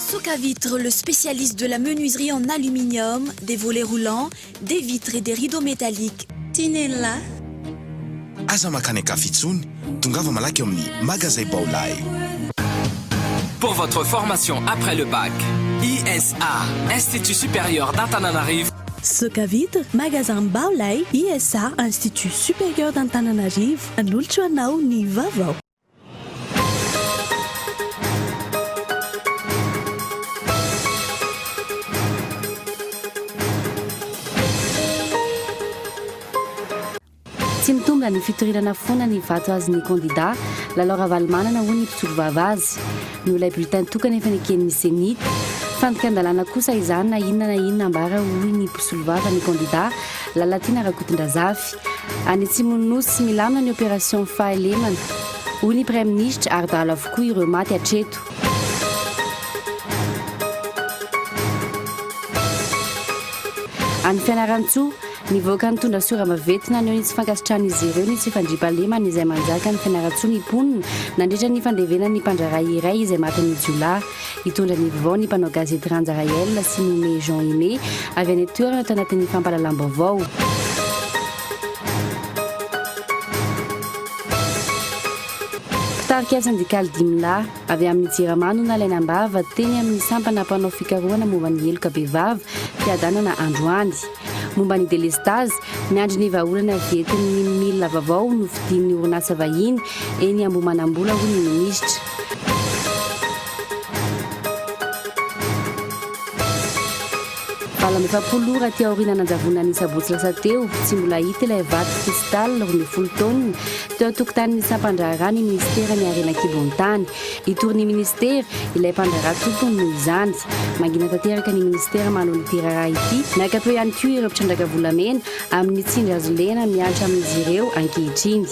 Socavitre, le spécialiste de la menuiserie en aluminium, des volets roulants, des vitres et des rideaux métalliques. Tinella. Aza makany akafitsony, tongava malaky amin'ny magasin Baolay. Pour votre formation après le bac, ISA, Institut supérieur d'Antananarivo. Socavitre, magasin Baolay, ISA, Institut supérieur d'Antananarivo, an'olotro anao ny vaovao. Tsy mitomba ny fitorirana foana ny vato azy ny kandida lalora valimanana ho ny mpisolovava azy no ilay bulletin tokana efa nikeny ny senity fandikan-dalàna kosa izany na inona ambara hoy ny mpisolovava ny kandida lalatiana rakotondrazafy any Atsimonosy sy milamina ny opération fahalemana hoy ny premier ministre ary dahalo avokoa ireo maty hatreto. Any Fianarantsoa nivoaka nitondra sora mavetina ny eo ny tsy fankasitrana izy ireo ny tsy fandripahalemana izay manjaka ny Fianarantsoa ny mponina nandritra ny fandevena ny mpandraray iray izay maty ny jiolahy hitondra ny vaovao ny mpanao gazety Ranjarael sy nome Jean Aimé avy any toerana tao anatin'ny fampahalalam-baovao. Mpitarika sindikaly Dimla avy amin'ny Jirama no nalaina ambava teny amin'ny sampana mpanao fikarohana momba ny heloka behivavy fiadanana androany. Momba ny délestage, miandry ny vahaolana avy etin'ny milina vaovao no fidin'ny orinasa vahiny eny Ambohimanambola hoy ny ministra. Valambefapolo raha tia aoriana nanjavona ny sabotsy lasa teo tsy mbola hita ilay vato cristal 12 taonina teo an-tokotanin'ny sampandraharaha ny ministera ny harena kibon-tany hitory ny ministera ilay mpandraharaha tompony noho izany mangina tanteraka ny ministera manao ny teraraha ity miaraka teo ihany koa ireo mpitrandraka volamena amin'ny tsindry azo lena mianatra amin'izy ireo ankehitriny.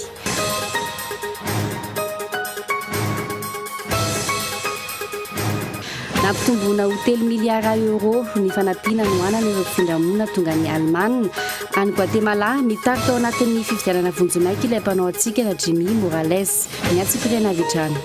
Nampitomboana hotely miliara euro ny fanampiana no anana ireo mpifindramona tonga ny Alemana any Guatemala mitary tao anatin'ny fifidianana vonjinaika ilay mpanao atsika na Jimmy Morales ny atsipirena avitrany.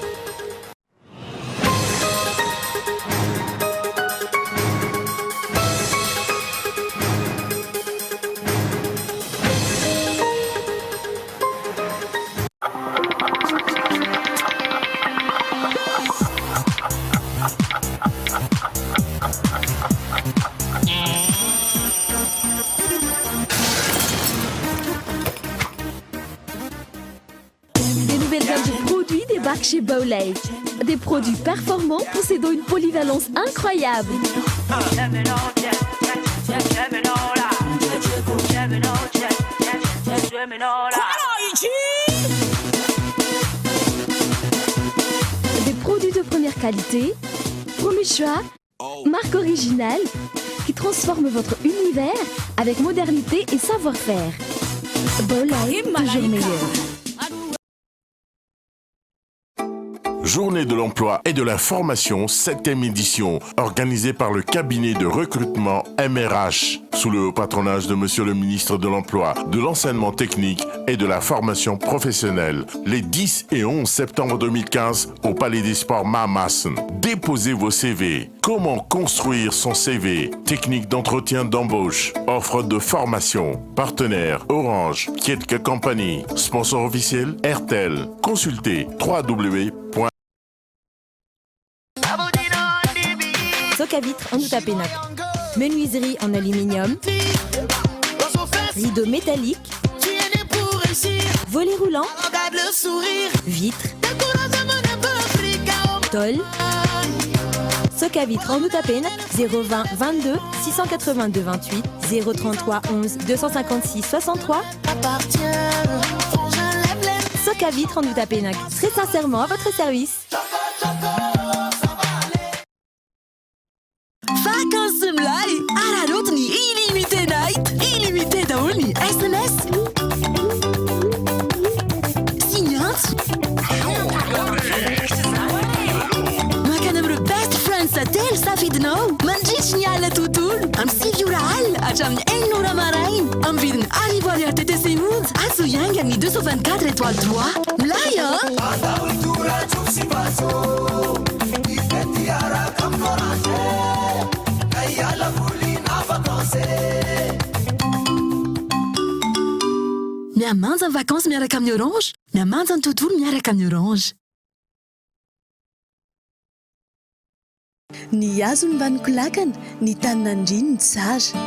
Chez Baolay, des produits performants possédant une polyvalence incroyable. Des produits de première qualité, premier choix, marque originale, qui transforme votre univers avec modernité et savoir-faire. Baolay, toujours meilleur. Journée de l'emploi et de la formation, 7e édition, organisée par le cabinet de recrutement MRH, sous le haut patronage de Monsieur le ministre de l'Emploi, de l'enseignement technique et de la formation professionnelle, les 10 et 11 septembre 2015 au Palais des Sports Mahamasn. Déposez vos CV. Comment construire son CV? Technique d'entretien d'embauche, offre de formation, partenaire Orange, Kietka Company, sponsor officiel RTL. Consultez www. Socavitre en Outapénac. Menuiserie en aluminium. Rideaux métalliques. Volets roulants. Vitres. Tôle. Socavitre en Outapénac. 020 22 682 28 033 11 256 63. Socavitre en Outapénac. Très sincèrement à votre service. Vacances Mlai, Ararotni, illimité night, illimité daoni, SMS. Signante. Makanamro best friends atel safidnao, manjit niala tutul, am sivural, acham enura marain, am vidin arrivoli à TTC Mood, azu yang ami 224 étoiles 3. Mlai, hein? Miamanja ny vacances miaraka amin'ny Orange. Miamanja ny tontolo miaraka amin'ny Orange. Ny hazo ny mbaniko lakana, ny tanina ndriny ny tsara.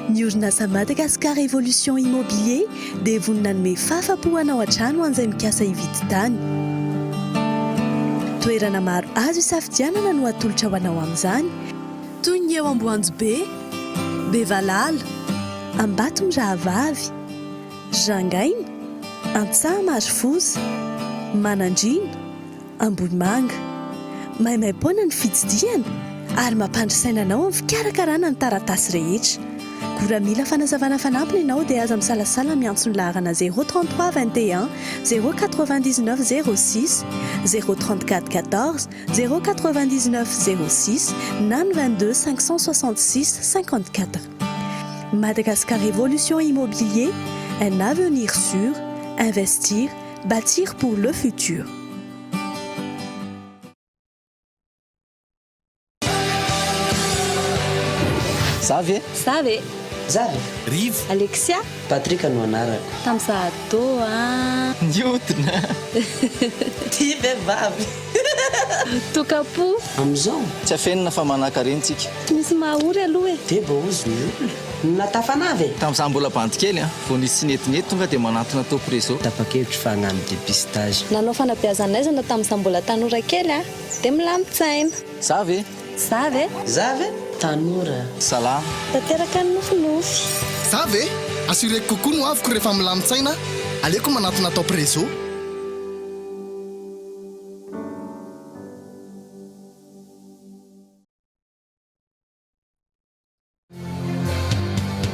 Ny orinasa Madagascar Evolution Immobilier dia vonina nome fahafa-po hanao an-trano an'izay mikasa hividy tany. Toerana maro azo isafidianana no atolotra ho anao amin'izany, toy ny eo Amboanjobe, Bevalala, Ambatomirahavavy, Jangaina, Antsahamashifoza, Manandrina, Ambohimanga. Maimaimpona ny fitsidiana ary mampandrisaina anao amin'ny fikarakarana ny taratasy rehetra. Koa mila fanazavana fanampiny ianao dia aza misalasala miantso ny laharana 033 21 099 06 034 14 099 06 na 22 566 54. Madagascar Évolution Immobilier, un avenir sûr, investir, bâtir pour le futur. Zavy Zavy Zavy Rivo Alexia Patrika no anarako tamin'izaho tô niodina ty vehivavy tokapo amizao tsy afenina fa manakarentsika misy mahaory aloha e de mba ozy ny natafanavy tamin'izaho mbola bantikely vao nisy sinetiny tonga dia manantona topo rezo tapa-kevitry fa hagnano dépistage nanao fanabeazanaizana tamin'izaho mbola tanora kely dia milamitsaina Zavy Zavy tanora salama tanteraka ny nofinofy Zavy assureko kokoa no aviko rehefa milamitsaina aleko manatona top réseau.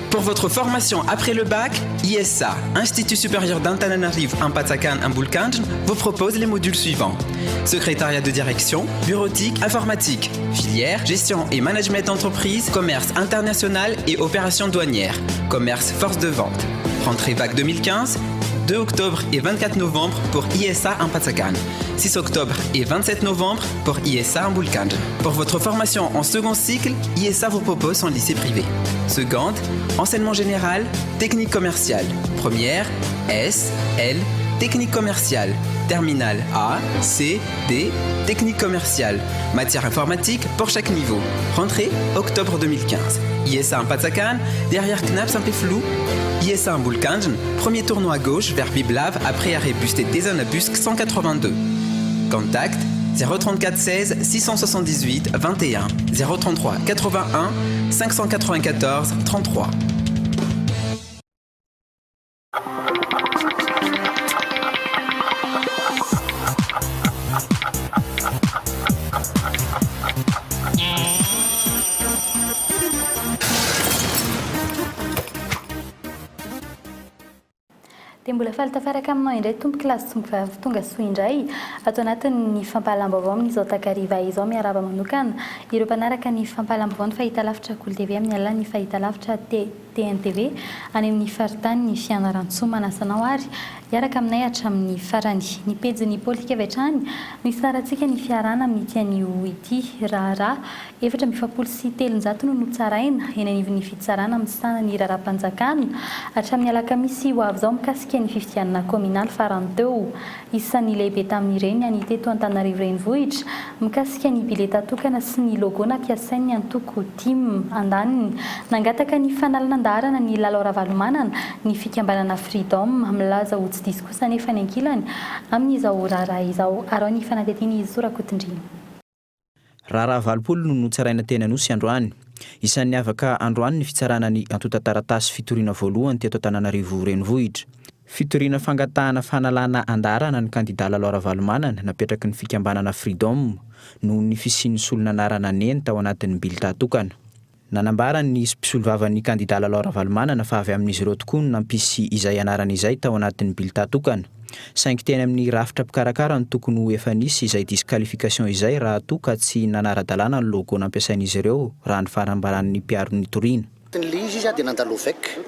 Pour votre formation après le bac, ISA, Institut supérieur d'Antananarivo Ampatsakan Ambulkanj, vous propose les modules suivants. Secrétariat de direction, bureautique, informatique, filière, gestion et management d'entreprise, commerce international et opérations douanières, commerce force de vente. Rentrée bac 2015, 2 octobre et 24 novembre pour ISA Ampatsakan, 6 octobre et 27 novembre pour ISA Ambulkanj. Pour votre formation en second cycle, ISA vous propose son lycée privé. Seconde, enseignement général, technique commerciale. Première, S, L, technique commerciale. Terminale A, C, D, technique commerciale. Matière informatique pour chaque niveau. Rentrée, octobre 2015. ISA Ampatsakan, derrière Knaps un peu flou. ISA Ambulkanj, premier tournant à gauche vers Biblav après arrêt busté Désanabusque 182. Contact 034 16 678 21 033 81 594 33. Dia mbola falitafaraka aminao indray tompo kilasy tonga soa indray ato anatin'ny fampahalam-baovao amin'izao takariva izao miaraba manokana ireo mpanaraka ny fampahalam-baovao ny fahita lavitra Gol TV amin'ny alalany fahita lavitra TNTV any amin'ny faritany ny fianaran-tsoa manasanao ary hiaraka aminay hatramin'ny farany ny pejy politika avy hatrany misy taratsika ny fiarana amin'ny tian'io ity raharaha 473 no notsaraina eny anivon'ny fitsarana amin'ny sanany raharam-panjakana hatramin'ny alakamisy ho avy izao mikasika ny fifidianana kominaly farany teo isan'ny lehibe tamin'ireny any teto Antananarivo renivohitra mikasika ny bileta tokana sy ny logo nampiasain'ny antoko team andaniny nangataka ny fanalanandarana ny lalao ravalomanana ny fikambanana Freedom milaza ho tsy diso kosa nefa ny ankilany amin'izao raharaha izao arao ny fanadetiny izy Sorakotindrina. Raharaha valopolo no notsaraina teny Anosy androany. Isan'ny avaka androany ny fitsarana ny antota taratasy fitoriana voalohany teto Antananarivo renivohitra. Fitoriana fangatahana fanalana andarana ny kandida lalao ravalomanana napetraky ny fikambanana Freedom no ny fisian'ny solonanarana neny tao anatin'ny bileta tokana. Nanambara ny mpisolvavany kandida lalao ravalomanana fa avy amin'izy ireo tokoa no nampisy izay anarana izay tao anatin'ny bileta tokana. Saingy teny amin'ny rafitra mpikarakara ny tokony ho efa nisy izay disqualification izay raha toka tsy nanara-dalàna ny logo nampiasain'izy ireo raha ny farambaran'ny mpiaro ny toriana. Ny lizy izy dia nandalo ovek.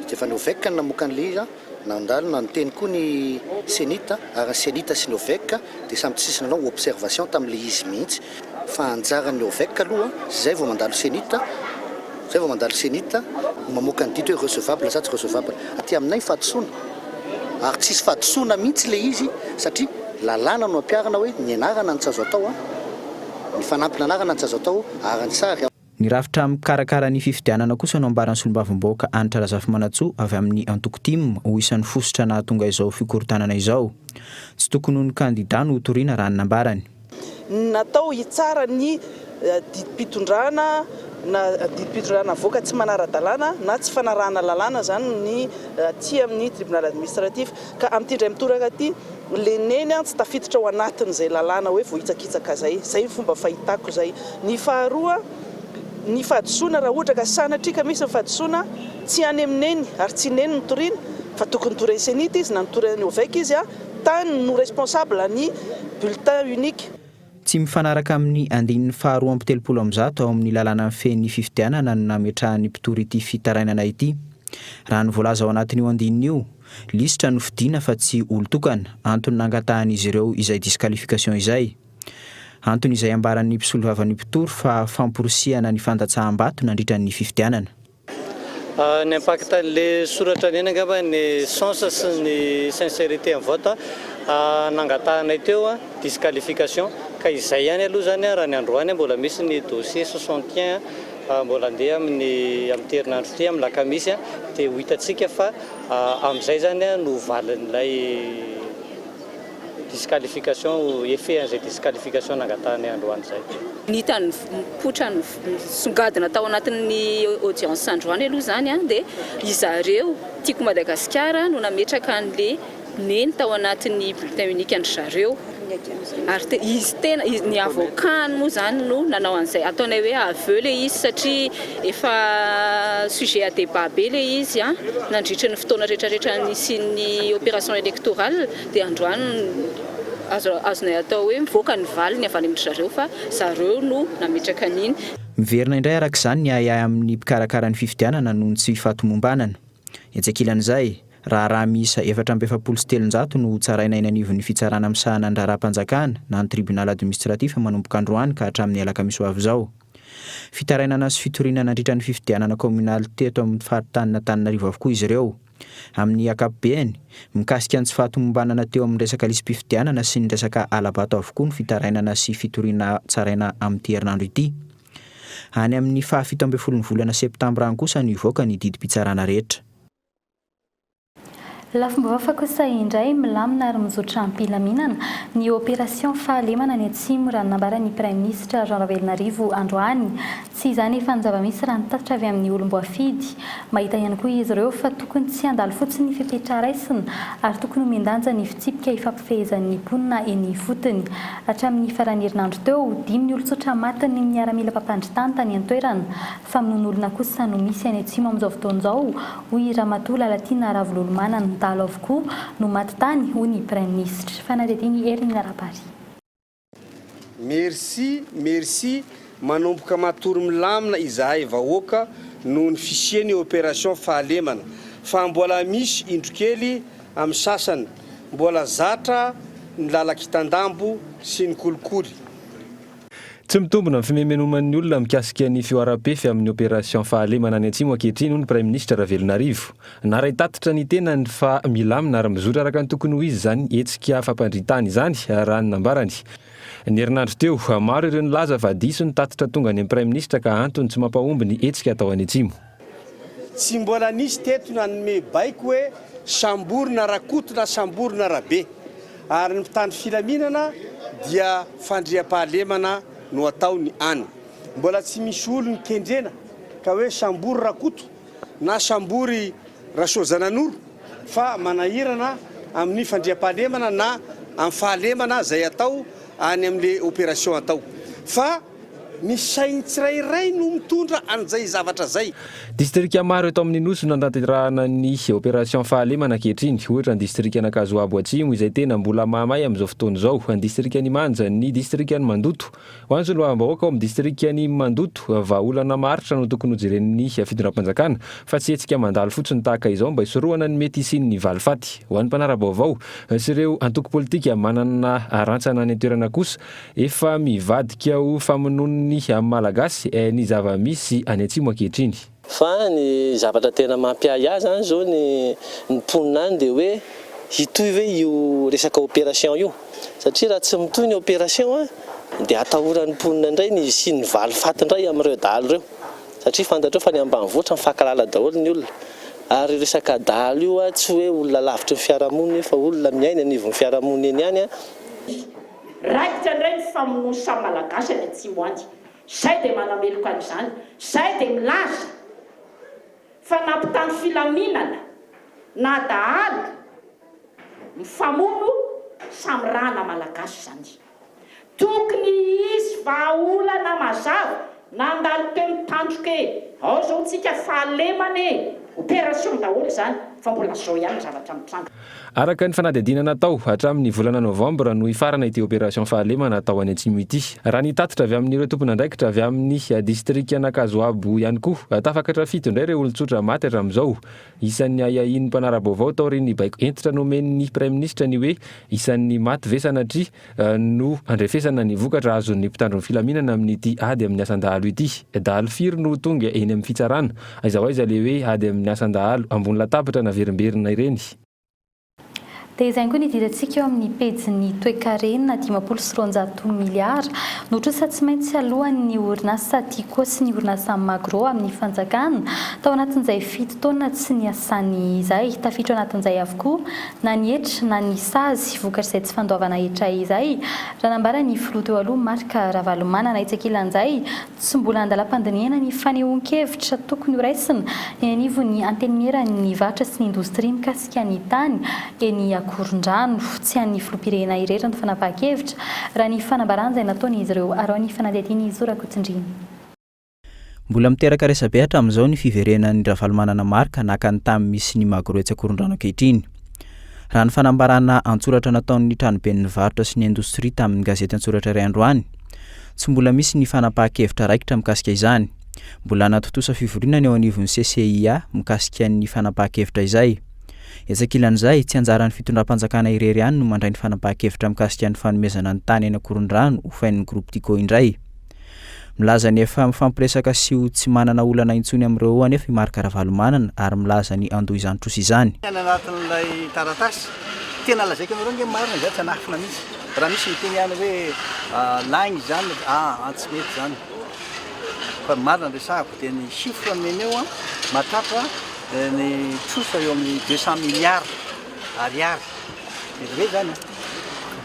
Efa ny ovek no namoaka ny lizy nandalo nanteny koa ny senita ary senita sy ny ovek dia samy tsisy nanao observation tamin'ilay izy mihitsy. fahanjaran'ny OVEC aloha zay vao mandalo senita mamoaka ny dito hoe recevable sa tsy recevable aty aminay fahadisoana ary tsisy fahadisoana mihitsy le izy satria lalàna no ampiarana hoe ny anarana ny tsy azo atao ny fanampina anarana ny tsy azo atao ary ny sary. Ny rafitra mikarakara ny fifidianana kosa no ambaran'ny solombavamboaka Anitra Razafy-Manatsoa avy amin'ny antoko tim ho isan'ny fosotra nahatonga izao fikorotanana izao. Tsy tokony ny kandida no hotoriana raha ny nambarany. Natao hitsara ny didim-pitondrana na didim-pitondrana voaka tsy manara-dalàna na tsy fanarahana lalàna zany ny aty amin'ny tribunal administratif ka amin'ity indray mitoraka aty le neny tsy tafiditra ao anatin'izay lalàna hoe vohitsakitsaka zay ny fomba fahitako zay. Ny faharoa ny fahadisoana raha ohatra ka sanatrika misy ny fahadisoana tsy any amin'eny ary tsy neny ny torina fa tokony toreny senita izy na nitoreny OVEC izy tany no responsable ny bulletin unique. Tsy mifanaraka amin'ny andinin'ny faharoa amby 70 ao amin'ny lalàna feny fifidianana no nametrahany mpitory ity fitarainana ity. Raha ny voalaza ao anatin'io andininy io, lisitra no fidina fa tsy olon-tokana antony nangatahan'izy ireo izay disqualification izay. Antony izay ambaran'ny mpisolovavan'ny mpitory fa famporosiana ny fandatsaham-bato nandritra ny fifidianana. Ny impactan'le soratra ny angamba ny sens sy ny sincérité en vote nangatahanay teo disqualification ka izay ihany aloha zany raha ny androany mbola misy ny dossier 61 mbola andeha amin'ny herinandro ty amin'ny lakamisy dia ho hitatsika fa amin'izay zany no valin'ilay disqualification effet an'izay disqualification nangatahanay androany zay. Ny tany mipotra ny songadina tao anatin'ny audience androany aloha zany dia izareo tiako Madagasikara no nametraka an'le neny tao anatin'ny bulletin unique andry zareo ary izy tena ny avocat moa zany no nanao an'izay ataonay hoe aveu le izy satria efa sujet à débat be le izy nandritra ny fotoana rehetrarehetra nisy ny opération électorale dia androany azonay atao hoe mivoaka ny valiny avy any amin'ny zareo fa zareo no nametraka an'iny. Miverina indray arak'izany ny ayay amin'ny mpikarakara ny fifidianana noho ny tsy fahatomombanana. Etsekilan'izay raha miisa 473 no tsaraina eny anivon'ny fitsarana amin'sahana andraram-panjakana na ny tribunal administratif manomboka androany ka hatramin'ny alakamisy ho avy izao. Fitarainana sy fitoriana nandritra ny fifidianana communalité eto amin'ny faritany Antananarivo avokoa izy ireo. Amin'ny ankapobeny mikasika ny tsy fahatomombanana teo amin'ny resaka lisam-pifidianana sy ny resaka alabato avokoa ny fitarainana sy fitoriana tsaraina amin'ity herinandro ity. Any amin'ny 17 volana septambra any kosa no ivoaka ny didim-pitsarana rehetra. Lafomba kosa indray milamina ary mizotra ampilaminana ny opération fahalemana ny atsimo raha nambaran'ny Prime Ministre Jean Ravelonarivo androany. Tsy izany efa ny zava-misy raha nitatitra avy amin'ny olom-boafidy. Mahita ihany koa izy ireo fa tokony tsy handalo fotsiny ny fepetra raisina ary tokony mindanja ny fitsipika ifampifehezan'ny mponina eny fotony. Hatramin'ny faran'ny herinandro teo 5 ny olon-tsotra matiny ny miaramila mpampandritany tany an-toerana fa amin'olona kosa no misy any atsimo amin'izao fotoan'izao hoy Ramatoa Lalatina Ravololomanana talo avokoa no maty tany ho ny Prime Ministre. Fanadidiny Erina Rapari. Merci manomboka matory milamina izahay vahoaka noho ny fisiany opération fahalemana fa mbola misy indrokely amin'ny sasany mbola zatra ny lalakitandambo sy ny kolikoly. Tsy mitombona fimemenoman'ny olona mikasika ny fioaram-pefy amin'ny opération fahalemana ny atsimo ankehitriny ny Prime Ministre Ravelonarivo. Naray tatitra ny tenany fa milamina ary mizotra araka ny tokony ho izy zany hetsika fampandritany izany raha ny nambarany. Ny herinandro teo maro ireo nilaza fa diso ny tatitra tonga ny Prime Ministre ka antony tsy mampahomby ny hetsika atao any atsimo. Tsy mbola nisy teto nanome baiko hoe samborina rakoto na samborina rabe ary ny mpitandro filaminana dia fandriam-pahalemana no ataony any. Mbola tsy misy olo ny kendrena ka hoe sambory rakoto na sambory rasozananoro fa manahirana amin'ny fandriam-pahalemana na amin'ny fahalemana zay atao any amin'le opération atao. Fa ny sainy tsirairay no mitondra an'izay zavatra zay. Distrika maro eto amin'ny nosy nandaterahana ny opération fahalemana ankehitriny, ohatra ny distrika an'Ankazoabo Atsimo izay tena mbola mahamay amin'izao fotoana izao, ny distrika ny Manja, ny distrika ny Mandoto. Ho an'ny soloam-bahoaka ao amin'ny distrika ny Mandoto, vahaolana maritra no tokony hojeren'ny fitondram-panjakana, fa tsy hetsika mandalo fotsiny tahaka izao mba hisorohana ny mety isian'ny valifaty. Ho an'ny mpanara-baovao sy ireo antoko politika manana rantsana ny toerana kosa efa mivadika ho famonon'ny malagasy ny zava-misy any Atsimo ankehitriny. Fa ny zavatra tena mampiay azy zany zao ny mponina any dia hoe hitoy hoe io resaka opération io, satria raha tsy mitoy ny opération dia atahoran'ny mponina indray ny sy ny valifaty indray amin'ireo dalo ireo, satria fantatreo fa ny ambanivohitra mifankalala daholo ny olona. Ary resaka dalo io tsy hoe olona lavitra ny fiarahamonina fa olona miaina anivon'ny fiarahamonina eny ihany. Raikitra indray ny famonoana samy malagasy any Atsimo any. Zay dia manameloka an'izany, zay dia milaza fa nampitany filaminana na dahalo mifamono samy rana malagasy zany. Tokony izy vahaolana mazava nandalo teo mitandroke ao zao tsika fahalemana opération daholo zany fa mbola zao ihany zavatra mitranga. Araka ny fanadihadiana natao hatramin'ny volana Novambra no ifarana ity opération fahalemana natao any Atsimo ity. Raha nitatotra avy amin'ireo tompon'andraikitra avy amin'ny distrika an'Ankazoabo ihany koa, tafakatra fito indray ireo olon-tsotra maty hatramin'izao. Isan'ny ayahin'ny mpanara-baovao tao ry ny baiko entitra nomen'ny Prime Ministre ny hoe isan'ny maty ve sanatria no andrefesana ny vokatra azon'ny mpitandro ny filaminana amin'ity ady amin'ny asandahalo ity. Dahalo firy no tonga eny amin'ny fitsarana, aiza ho aiza le hoe ady amin'ny asandahalo ambony latabatra naverimberina ireny. Dia izay koa ny dirantsika eo amin'ny pejin'ny toe-karenina 520 miliara no trosa tsy maintsy alohan'ny orinasa Tico sy ny orinasa Magro amin'ny fanjakana tao anatin'izay 7 taona tsy niasany izay, tafiditra anatin'izay avokoa na ny hetra na ny sazy vokatra izay tsy fandoavana hetra izay. Raha nambara ny filoha teo aloha Marka Ravalomanana naitsakilan'izay tsy mbola andalam-pandiniana ny fanehoan-kevitra tokony ho raisina eny anivon'ny antenimera ny vatra sy ny indostria mikasika ny tany eny Korondrano tsy an'ny filoham-pirenena irery ny fanapahan-kevitra raha ny fanambarana izay nataon'izy ireo ary ny fanadihadiany Zora Kotondriny. Mbola miteraka resabe hatramin'izao ny fiverenan'ny Ravalomanana Marka nakany tamin'ny misy ny Magro etsy Korondrano ankehitriny. Raha ny fanambarana antsoratra nataon'ny tranoben'ny varotra sy ny indostria tamin'ny gazety antsoratra iray androany, tsy mbola misy ny fanapahan-kevitra raikitra mikasika izany. Mbola natotosa fivoriana eo anivon'ny CCIA mikasika ny fanapahan-kevitra izay. Ezakilan'izay tsy anjaran'ny fitondram-panjakana irery ihany no mandray ny fanapahan-kevitra mikasika ny fanomezana ny tany eny Korondrano ho fain'ny groupe Tico indray. Milaza ny efa mifampiresaka sy ho tsy manana olana intsony amin'ireo anefa i Marka Ravalomanana ary milaza ny andoha izany trosa izany. Any anatin'ilay taratasy tena lazaiko amin'ireo nge marina izay tsy anafina mihitsy. Raha misy miteny ihany hoe lagny izany tsy mety izany. Fa marina resahako dia ny chiffre meny eo matratra ny trosa eo amin'ny 200 milliards ariary. Mety zany.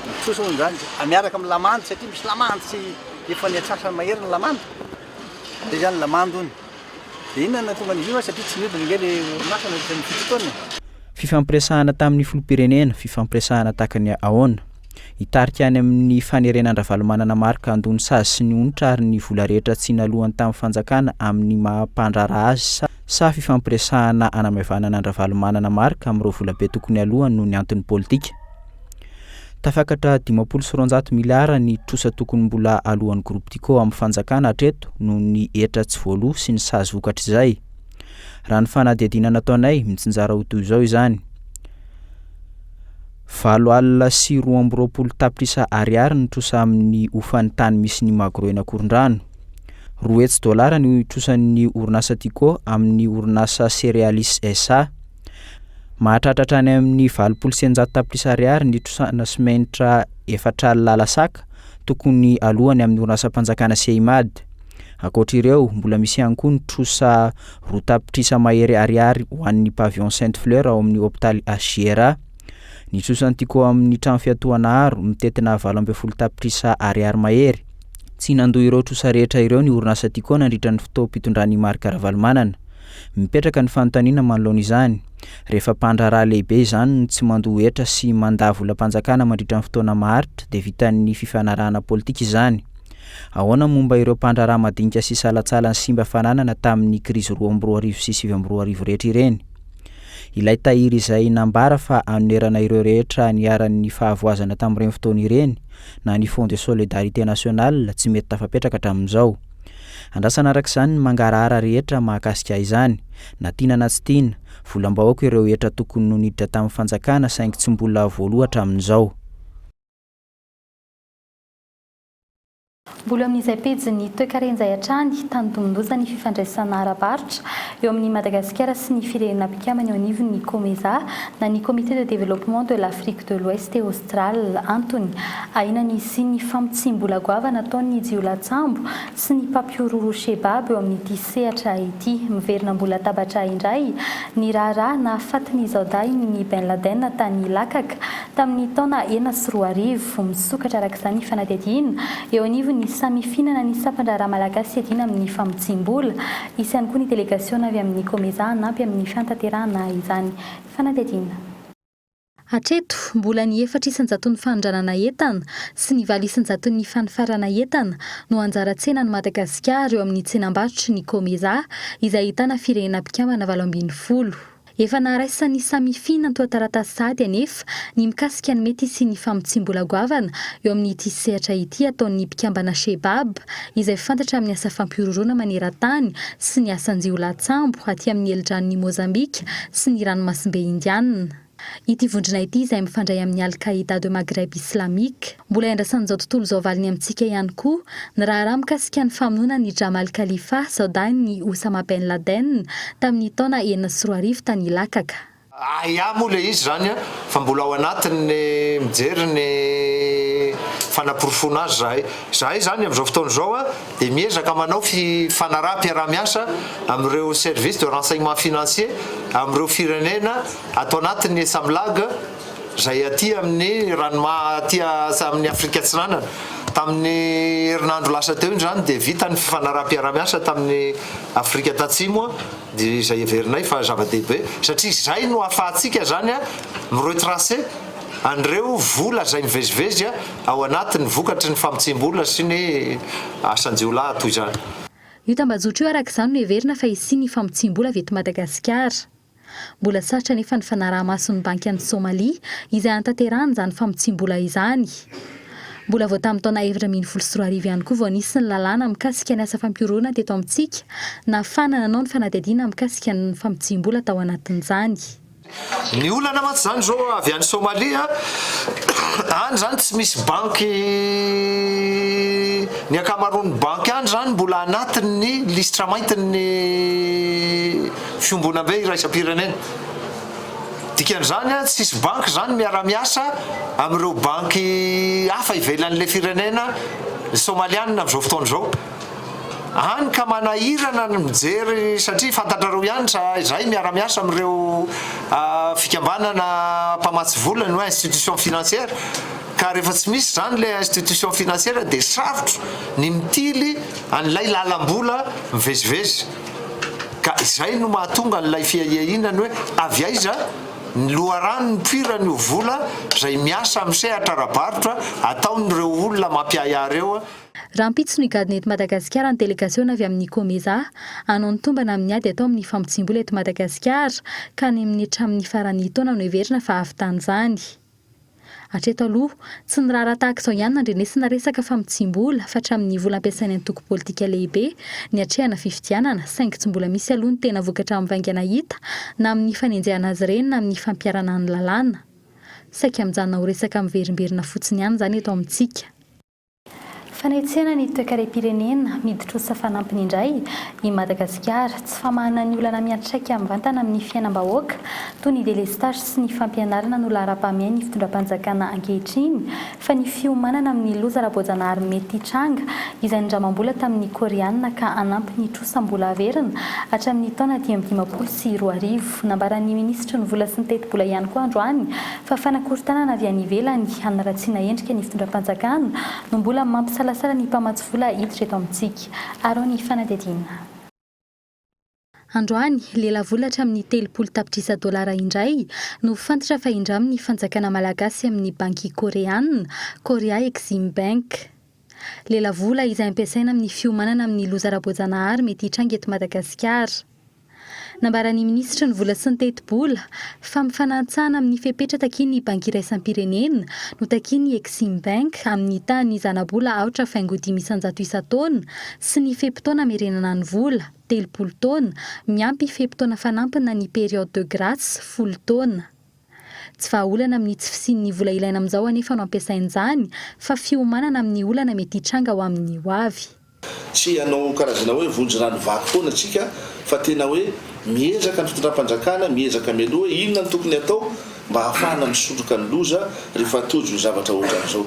Ny trosa hono zany miaraka amin'ny lamandy satria misy lamandy sy efa niatsasany mahery ny lamandy. Dia zany lamandy hono. Dia inona tonga ny io satria tsy midina nge le orinasa ny fitotoana. Fifampiresahana tamin'ny filoham-pirenena, fifampiresahana tahakany ahoana. Hitarika any amin'ny fanerenan'ny Ravalomanana Marka andony sazy sy ny onitra ary ny vola rehetra tsy nalohany tamin'ny fanjakana amin'ny mahampandrara azy sa fifampiresahana anamaevanana ny Ravalomanana Marka amin'ireo vola be tokony alohany noho ny antony politika. Tafakatra 520 miliara ny trosa tokony mbola alohan'ny groupe Tico amin'ny fanjakana hatreto noho ny hetra tsy voaloha sy ny sazy vokatra izay. Raha ny fanadihadiana nataonay mitsinjara ho toy izao izany. 7,20 tapitrisa ariary ny trosa amin'ny ofan'ny tany misy ny Magro eny Korondrano. $2 ny trosan'ny orinasa Tico amin'ny orinasa Cerealis SA. Mahatratratra any amin'ny 900 tapitrisa ariary ny trosana simenitra 4 lalasaka tokony alohany amin'ny orinasa mpanjakana Seimad. Ankoatra ireo mbola misy ihany koa ny trosa 2 tapitrisa mahery ariary ho an'ny pavillon Sainte Fleur ao amin'ny hôpitaly Agiera. Ny trosan'ny Tico amin'ny trano fiatohana aro mitetina 12 tapitrisa ariary mahery. Tsy nandoha ireo trosa rehetra ireo ny orinasa Tico nandritra ny fotoam-pitondran'ny Marka Ravalomanana. Mipetraka ny fanontaniana manoloana izany. Rehefa mpandraraha lehibe izany tsy mandoha hetra sy mandavola mpanjakana mandritra ny fotoana maharitra dia vitan'ny fifanarahana politika izany. Ahoana momba ireo mpandraraha madinika sy salatsalany simba fananana tamin'ny krizy 2022 sy 2023 rehetra ireny. Ilay tahiry izay nambara fa anonerana ireo rehetra niaran'ny fahavoazana tamin'ireny fotoana ireny na ny Fond de Solidarité Nationale tsy mety tafapetraka hatramin'izao. Andrasana arak'izany ny mangarahara rehetra mahakasika izany, na tiana na tsy tiana, volam-bahoaka ireo hetra tokony noniditra tamin'ny fanjakana saingy tsy mbola voaloha hatramin'izao. Mbola amin'izay pejy ny toe-karenjay hatrany tany-domondosana ny fifandraisana ara-paritra eo amin'ny Madagasikara sy ny firenena mpikambana eo anivon'ny COMESA na ny Comité de développement de l'Afrique de l'Ouest et Austral antony ahinany sy ny fampitsimbola goava nataon'ny jiolahatsambo sy ny mpampiororo Shebab eo amin'ity sehatra ity. Miverina mbola tabatra indray ny raharaha na fatiny Zaoday ny Ben Laden tany Lakaka tamin'ny taona 2004 misokatra arak'izany fanadihadiana eo anivon'ny samy fihinana ny sampandra malagasy edina amin'ny famotsimbola. Isy ihany koa ny délégation avy amin'ny COMESA anampy amin'ny fiantanterahana izany fanadihadiana. Hatreto mbola ny 400 ny fanondranana entana sy ny 900 ny fanifarana entana no anjara-tsenan'ny Madagasikara eo amin'ny tsenam-barotra ny COMESA izay ahitana firenena mpikambana 20. Efa naraisany samy fihinana toa taratasy sady anefa ny mikasika ny mety sy ny famotsimbola goavana eo amin'ity sehatra ity ataon'ny mpikambana Shebab izay fantatra amin'ny asa fampiororona maneran-tany sy ny asan-jiolahatsambo aty amin'ny eldran'ny Mozambika sy ny ranomasimbe Indiana. Ity vondrona ity izay mifandray amin'ny Al-Qaïda de Maghreb Islamique. Mbola iandrasan'izao tontolo izao valiny amintsika ihany koa ny raharaha mikasika ny famonoana ny Jamal Khalifa Zaoday ny Osama Ben Laden tamin'ny taona 2004 tany Lakaka. Moa le izy zany fa mbola ao anatiny mijery ny fanaporofona azy zahay zany amin'izao fotoana izao dia miezaka manao fanaraha-piarah-miasa amin'ireo service de renseignement financier amin'ireo firenena atao anatin'ny Samlag zay aty amin'ny aty amin'ny Afrika Atsinanana. Tamin'ny herinandro lasa teo zany dia vita ny fanaraha-piarah-miasa tamin'ny Afrika Tatsimo dia izay everinay fa zava-dehibe satria izay no ahafahantsika zany miretracer an'ireo vola zay mivezivezy ao anatin'ny vokatry ny famotsimbola sy ny asan-jiolahy toy izany. Io tambazotro io arak'izany no heverina fa hisy ny famotsimbola avy eto Madagasikara. Mbola sarotra nefa ny fanaraha-mason'ny banky an'i Somalia izay antanterahany izany famotsimbola izany. Mbola vao tamin'ny taona 2014 ihany koa vao nisy ny lalàna mikasika ny asa fampiororona teto amintsika na fanana anao ny fanadihadiana mikasika ny famotsimbola tao anatin'izany. Ny olana mantsy zany zao avy any Somalia any zany tsy misy banky, ny akamaroan'ny banky any zany mbola anatin'ny listra maintin'ny fiombonam-be iraisam-pirenena. Dikan'izany tsisy banky zany miara-miasa amin'ireo banky hafa ivelan'le firenena somaliana amin'izao fotoana izao. Any ka manahirana ny mijery satria fantatrareo ihany izay miara-miasa amin'ireo fikambanana mpamatsy vola no institution financière ka rehefa tsy misy zany le institution financière dia sarotra ny mitily an'ilay lalam-bola mivezivezy. Ka izay no mahatonga n'ilay fiahiahinany hoe avy aiza ny loharano ny mpirany io vola izay miasa amin'ny sehatra ara-barotra ataon'ireo olona mampiahiahy ireo. Raha mpitso ny gadon'eto Madagasikara ny délégation avy amin'ny COMESA hanao ny tombana amin'ny ady atao amin'ny famotsimbola eto Madagasikara ka ny amin'ny hatramin'ny faran'ny taona no heverina fa avy tany izany. Hatreto aloha tsy ny raharaha tahaka izao ihany nandrenesina resaka famotsimbola fa hatramin'ny vola ampiasain'ny antoko politika lehibe ny hatrehana fifidianana saingy tsy mbola misy aloha ny tena vokatra mivaingana hita na amin'ny fanenjehana azy ireny na amin'ny fampiarana ny lalàna. Saika mijanona ho resaka miverimberina fotsiny ihany izany eto amintsika. Fanetsena ny toe-karem-pirenena miditra ho safanampiny indray i Madagasikara tsy famahana ny olana miantraika mivantana amin'ny fiainam-bahoaka toy ny délestage sy ny fampianarana no lahara-pahamehana ny fitondram-panjakana ankehitriny fa ny fiomanana amin'ny loza ara-boajanahary mety hitranga izay nindramam-bola tamin'ny Koreana ka anampy ny trosambola averina hatramin'ny taona 2024 nambaran'ny minisitra ny vola sy ny teti-bola ihany koa androany fa fanakorontanana avy any ivelany hanaratsiana endrika ny fitondram-panjakana no mbola mampisala sara ny mpamatsy vola hiditra eto amintsika arao ny fanadihadiana. Androany lehilahy vola hatramin'ny 30 tapitrisa dolara indray no fantatra fa indray amin'ny fanjakana malagasy amin'ny banky koreana Korea Exim Bank. lela vola izay ampiasaina amin'ny fiomanana amin'ny loza ara-boajanahary mety hitrangy eto Madagasikara. Nambaran'ny ministra ny vola sy ny teti-bola fa mifanatsahana amin'ny fepetra takiany banky iraisam-pirenena no takiany Exim Bank amin'ny tany zana-bola 4,500 isan-taona sy ny fepitaona merenana ny vola 30 taona miampy fepitaona fanampina ny période de grâce 10 taona. Tsy vahaolana amin'ny tsy fisian'ny vola ilaina amin'izao anefa no ampiasain'izany fa fiomanana amin'ny olana mety hitranga ho amin'ny ho avy. Tsy hanao karazana hoe vonjy rano vaky foana atsika fa tena hoe miezaka ny fitondram-panjakana, miezaka mialoha inona ny tokony atao mba hahafahana misondroka ny loza rehefa tojo zavatra ohatran'izao.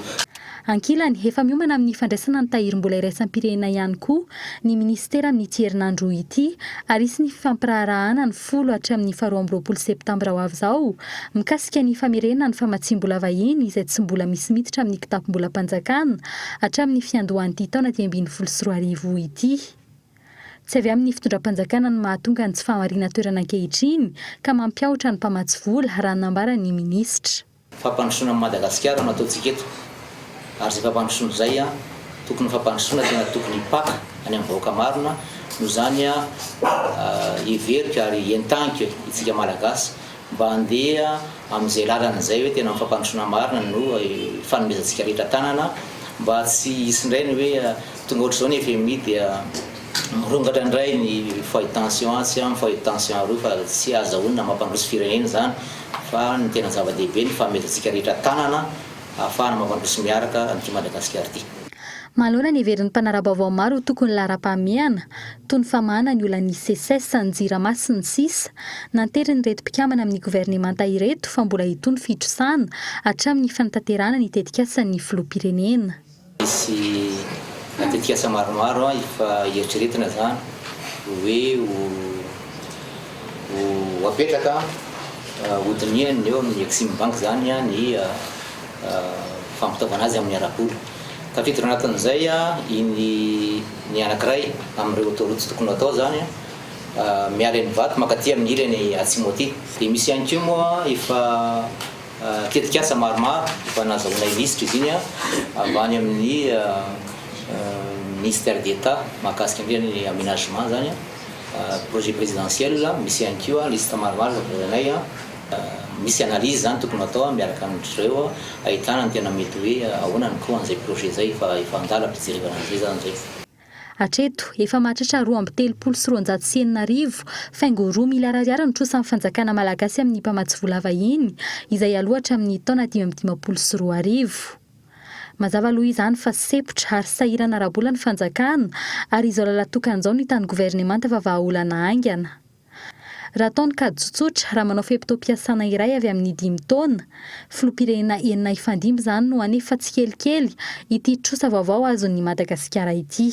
Ankilany efa miomana amin'ny fandraisana ny tahirim-bola iraisam-pirenena ihany koa ny ministera amin'ny herinandro ity ary isy ny fampiraharahana ny 10 hatramin'ny 12 septambra ho avy izao mikasika ny famerenana ny famatsiam-bola vahiny izay tsy mbola misy miditra amin'ny kitapom-bola mpanjakana hatramin'ny fiandohan'ity taona 2024 ity. Tsy avy amin'ny fitondram-panjakana no mahatonga ny tsy fahamariana toerana ankehitriny ka mampiahotra ny mpamatsy vola raha nambaran'ny ministra. Fampandrosoana Madagasikara no ataontsika eto. Ary izay fampandrosoana izay tokony fampandrosoana tena tokony hipaka any amin'ny vahoaka marina no zany hiverika ary entanky itsika malagasy mba handeha amin'izay lalana izay hoe tena fampandrosoana marina no fanomezantsika rehetra tanana mba tsy hisy indray ny hoe tonga ohatr'izao ny FMI dia mirongatra indray ny fohy-tension tsy fohy-tension roa fa tsy azahoana mampandroso firenena zany fa ny tena zava-dehibe ny fanomezantsika rehetra tanana ahafahana mampandroso miaraka an'ity Madagasikara ity. Mahalona ny heverin'ny mpanara-baovao maro tokony lara-pahamehana toy ny famahana ny olan'ny CSS ny Jirama sy ny sisa nantery ny reto mpikambana amin'ny governemanta ireto fa mbola hitony fitrosana hatramin'ny fanatanterahana ny tetikasan'ny filoham-pirenena. Misy tetikasa maromaro efa eritreretina zany hoe ho apetraka hodiniany eo amin'ny Exim Bank zany ny fampitaovana azy amin'ny ara-bola. Tafiditra anatin'izay ny anankiray amin'ireo autoroute tokony atao zany miala ny vato makaty amin'ny ilany Atsimo aty. Dia misy ihany koa moa efa tetikasa maromaro efa nahazoana ministra izy iny avy any amin'ny ministère d'État mahakasika ny aménagement zany projet présidentiel misy ihany koa liste maromaro zanay misy analyse zany tokony atao miaraka amin'ireo ahitana ny tena mety hoe ahoana ny koa an'izay projet zay efa andala ampijerevana an'izay zany zay. Hatreto efa mahatratra 2,390 faingo 2 miliara ariary ny trosan'ny fanjakana malagasy amin'ny mpamatsy vola vahiny izay alohatra amin'ny taona 2022. Mazava aloha izany fa sepotra ary sahirana ara-bola ny fanjakana ary izao lalatokan'izao ny tany governemanta fa vahaolana aingana. Raha ataony kady tsotsotra raha manao fepitaom-piasana iray avy amin'ny 5 taona, filoham-pirenena enina ifandimby zany no anefa tsy kelikely ity trosa vaovao azon'ny Madagasikara ity.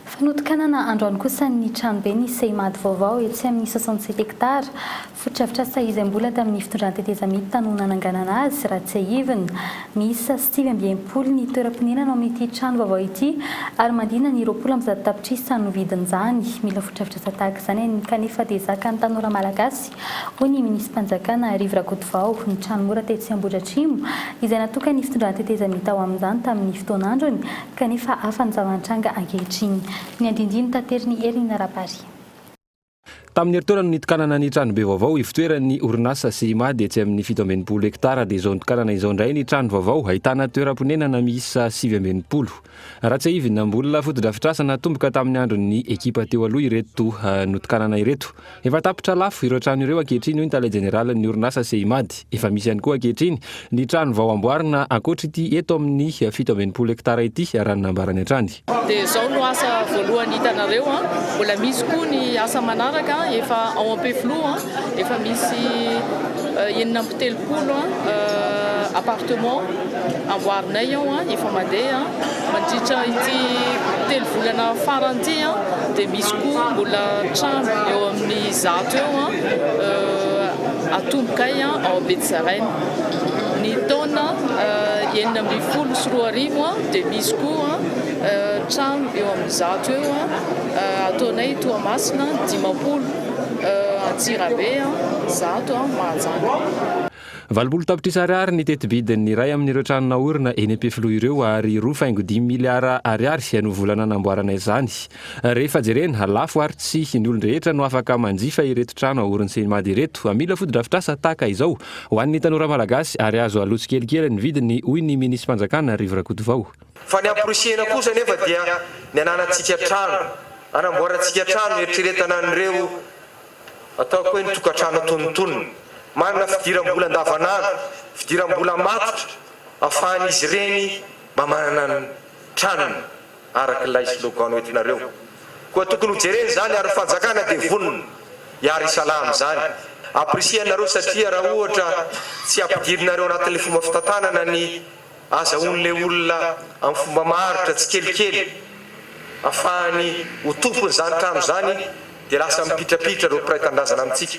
Fanotokanana androany kosa ny tranobe ny Seimady vaovao etsy amin'ny 67 hektara fototrafitra izay mbola tamin'ny fitondran-tetezamity tany nananganana azy raha tsy ahivina. Miisa 7.70 ny toeram-ponenana ao amin'ity trano vaovao ity ary mandina ny 20 tapitrisa no vidin'izany. Mila fototrafitra tahaka izany kanefa dia zaka ny tanora malagasy hoy ny minisy-mpanjakana Arivo Rakotovao. Ny trano mora tetsy Ambohidratrimo izay natokany fitondran-tetezamity ao amin'izany tamin'ny fotoan'androny kanefa hafa ny zava-nitranga ankehitriny. Ny andindiny tateriny Erina Rapary. Tamin'ny herintaona nitokanana ny tranobe vaovao ivitoeran'ny orinasa Seimady etsy amin'ny 17 hektara dia izao nitokanana izao indray ny trano vaovao ahitana toeram-ponenana miisa 7.70. Raha tsy ahivina mbola fotodrafitrasana tomboka tamin'ny andron'ny ekipa teo aloha ireto notokanana ireto. Efa tapitra lafo ireo trano ireo ankehitriny hoy ny tale jeneraly ny orinasa Seimady. Efa misy ihany koa ankehitriny ny trano vao amboarina ankoatra ity eto amin'ny 17 hektara ity raha nambarany hatrany. Dia izao no asa voalohany hitanareo mbola misy koa ny asa manaraka efa ao Ampefloa efa misy 7 appartement amboarinay ao efa mandeha mandritra ity 3 volana farany ity dia misy koa mbola trano eo amin'ny 100 eo atombokay ao Betsarène. Ny taona 2024 dia misy koa trano eo amin'ny 100 eo ataonay Toamasina 10 Antsirabe 100 Mahajanga. valopolo tapitrisa ariary ny tetibidin'ny iray amin'ireo tranona orina eny ampifiloha ireo ary roa faingo 10 miliara ariary no volana anamboarana izany. Rehefa jerena lafo ary tsy ny olon-drehetra no afaka manjifa ireto trano aoriny sy mady ireto. Mila fotodrafitrasa tahaka izao ho an'ny tanora malagasy ary azo alotsy kelikely ny vidiny hoy ny minisy mpanjakana Rivo Rakotovao. Fa ny amporisiana kosa nefa dia ny ananantsika trano, anamboarantsika trano eritreretana an'ireo ataoko hoe ny tokantrano tonontonony. Manana fidiram-bola andavanandro, fidiram-bola matotra, ahafahan'izy ireny mba manana ny tranony araka ilay slogan entinareo. Koa tokony ho jereny zany ary fanjakana dia vonona hiary salama zany. Aprisianareo satria raha ohatra tsy ampidirinareo anatin'ilay fomba fitantanana ny azahoan'ilay olona amin'ny fomba maharitra tsy kelikely ahafahany ho tompony zany trano zany dia lasa mipitrapitra ireo mpiray tandrazana amintsika.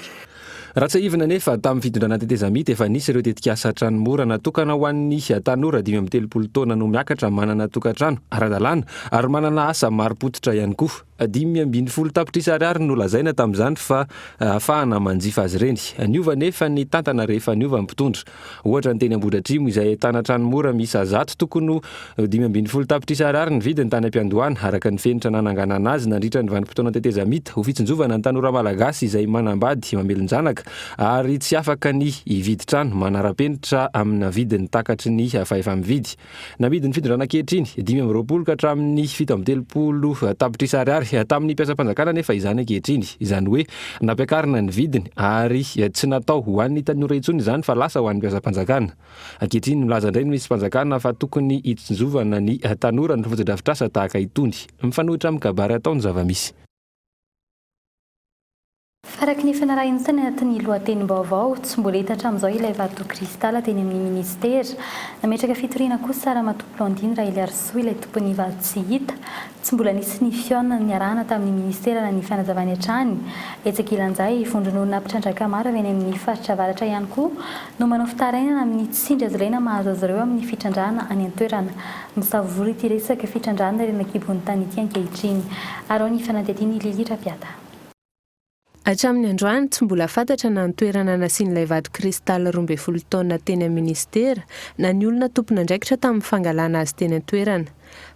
Raha tsy ivona nefa tamin'ny fitondrana tetezamita efa nisy ireo tetikasa tranomora natokana ho an'ny tanora 5-30 taona no miakatra manana tokantrano ara-dalàna ary manana asa maro-potitra ihany koa. 5-20 tapitrisa ariary no lazaina tamin'izany fa ahafahana manjifa azy ireny. Niova nefa ny tantana rehefa niova ny mpitondra. Ohatra ny teny Ambohidratrimo izay ahitana tranomora miisa 100 tokony 5-20 tapitrisa ariary ny vidiny tany am-piandohana araka ny fenitra nananganana azy nandritra ny vanim-potoana tetezamita ho fitsinjovana ny tanora malagasy izay manambady mamelonjanaka ary tsy afaka ny hividy trano manara-penitra amina vidiny takatry ny efa mividy. Namidiny fitondrana ankehitriny 5-20 ka hatramin'ny 7-30 tapitrisa ariary tamin'ny mpiasam-panjakana nefa izany ankehitriny. Izany hoe nampiakarina ny vidiny ary tsy natao ho an'ny tanora intsony izany fa lasa ho an'ny mpiasam-panjakana. Ankehitriny milaza indray ny misy mpanjakana fa tokony hitsinjovana ny tanora ny fotodrafitrasa tahaka itony. Mifanohitra amin'ny kabary ataony zava-misy. Faraky ny fanarahintsany anatin'ny lohatenim-baovao tsy mbola hita hatramin'izao ilay vato kristala teny amin'ny ministera. Nametraka fitoriana kosa Ramatoa Blandine Railiarsoa ilay tompony vato tsy hita. Tsy mbola nisy ny fiona niarahana tamin'ny ministera na ny fanazavany hatrany. Etsaka ilan'izay vondron'olona mpitrandraka maro avy any amin'ny faritra avaratra ihany koa no manao fitarainana amin'ny tsindry azo ilaina mahazo azy ireo amin'ny fitrandrana any an-toerana. Misavory ity resaka fitrandrana reny ankibon'ny tany ity ankehitriny. Ary ny fanadihadiany Lilitra Piata. Hatramin'ny androany tsy mbola fantatra na ny toerana nasian'ilay vato kristal 12 taona teny amin'ny ministera na ny olona tompona andraikitra tamin'ny fangalana azy teny an-toerana.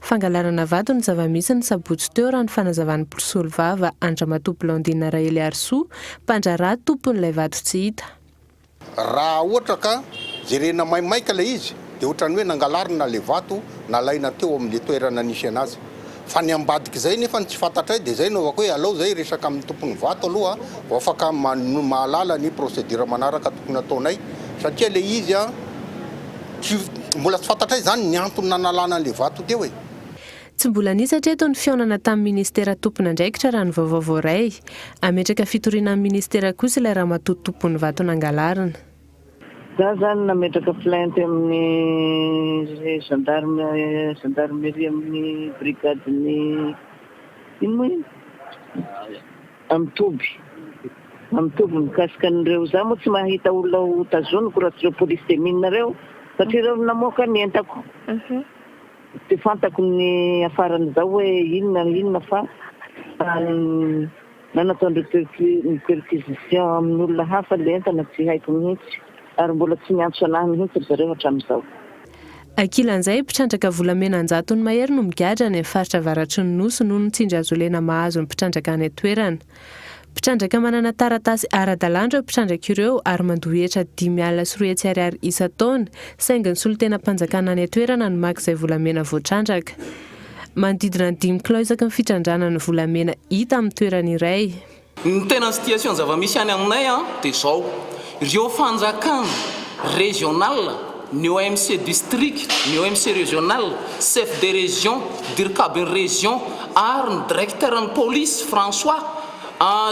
Fangalarana vato ny zava-misy ny sabotsy teo raha ny fanazavan'ny mpirisolo vava Ramatoa Blandine Railiarsoa mpandraraha tompon'ilay vato tsy hita. Raha ohatra ka jerena maimaika ilay izy dia ohatrany hoe nangalarina ilay vato nalaina teo amin'ny toerana nisy anazy. Fa ny ambadika izay nefa tsy fantatra dia izay no avako hoe alao izay resaka amin'ny tompony vato aloha ho afaka mahalala ny procédure manaraka tokony ataonay satria ilay izy mbola tsy fantatra izany ny antony nanalana an'ilay vato teo e. Tsy mbola nisy hatreto ny fionana tamin'ny ministera tompony andraikitra raha ny vaovao ray. Ametraka fitoriana amin'ny ministera kosa ilay Ramatoa tompony vato nangalarina. Za zany nametraka plainte amin'ny gendarmerie amin'ny brigade ny Amitoby mikasika an'ireo. Za moa tsy mahita olona ho tazoniko raha tsy ireo police de minareo satria ireo namoaka ny entako. Tsy fantako ny afaran'izao hoe inona fa nanataon'ireo perquisition amin'ny olona hafa le entana tsy haiko mihitsy. Ary mbola tsy miantso anahy mihitsy zareo hatramin'izao. Ankilan'izay mpitrandraka volamena 100 mahery no migadra any amin'ny faritra avaratry ny nosy noho ny tsindry azo ilaina mahazo ny mpitrandraka any an-toerana. Mpitrandraka manana taratasy ara-dalàna ireo mpitrandraka ireo ary mandohetra 5,3 ariary isa-taona saingy ny solotena mpanjakana any an-toerana no maka izay volamena voatrandraka. Manodidina 5 kilao isaky ny fitrandrana ny volamena hita amin'ny toerana iray. Ny tena situation zava-misy any aminay dia izao. Ireo fanjakana régional, ny OMC district, ny OMC régional, chef de région, dirkabin région, ary ny directeur ny police François,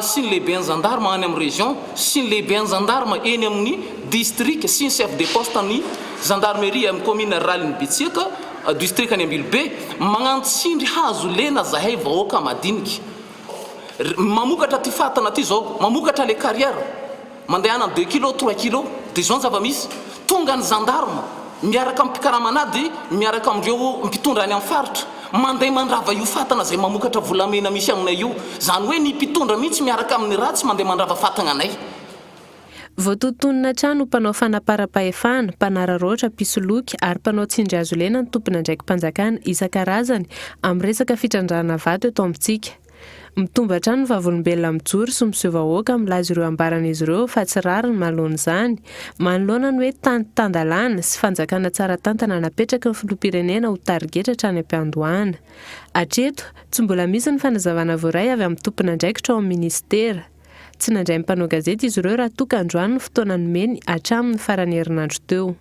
sy ny lehibe ny gendarme any amin'ny région, sy ny lehibe ny gendarme eny amin'ny district, sy ny chef de poste ny gendarmerie amin'ny commune rurale ny Bitsika, district any Ambilobe, magnantsindry hazo lena zahay vahoaka madinika. Mamokatra ty fatana ty zao, mamokatra le carrière. Mandehana 2 kg 3 kg dia zao ny zava-misy tonga ny gendarme miaraka amin'ny mpikaramanady miaraka amin'ireo mpitondra any amin'ny faritra mandeha mandrava io fatana izay mamokatra volamena misy aminay io. Zany hoe ny mpitondra mihitsy miaraka amin'ny ratsy mandeha mandrava fatana anay. Voatotonona trano mpanao fanapara-pahefana, mpanararoatra, pisoloky ary mpanao tsindrazolena ny tompona ndraiky mpanjakana isan-karazany amin'ny resaka fitrandrana vato eto amintsika. Mitomba trano ny vavolombelona mijoro sy misehovahoaka milaza ireo ambaran'izy ireo fa tsy rary ny manoloana izany. Manoloana ny hoe tandalana sy fanjakana tsara tantana napetraka ny filoham-pirenena ho tarigetra hatrany am-piandohana. Hatreto tsy mbola misy ny fanazavana voaray avy amin'ny tompona ndraikitra ao amin'ny ministera. Tsy nandray mpanao gazety izy ireo raha toka androany ny fotoana nomeny hatramin'ny farany herinandro teo.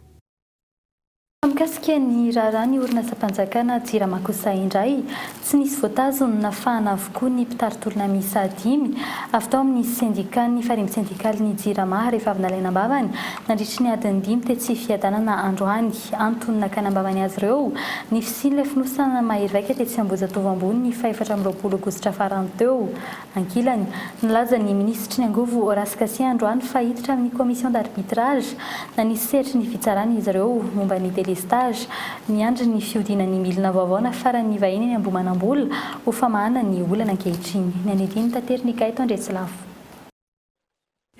Mikasika ny raharaha ny orinasa mpanjakana Jirama kosa indray, tsy nisy voatazony nafahana avokoa ny mpitarotolona miisa 5 avy tao amin'ny sendika ny farimy sendikaly ny Jirama rehefa avy nalaina ambavany nandritry ny adiny 5 tetsy fiadanana androany. Antony nakana ambavany azy ireo ny fisian'ilay fonosana mahery vaika tetsy Ambohijatovo ambony ny 4 aogositra farany teo. Ankilany nilaza ny ministry ny angovo Horace Kasia androany fa hiditra amin'ny commission d'arbitrage na nisy seritry ny fitsarana izy ireo momba ny délestage miandry ny fiodinan'ny milina vaovao na farany vahiny ny Ambohimanambola ho famahana ny olana ankehitriny. Ny anediny tateriny Kaito Andretsilafo.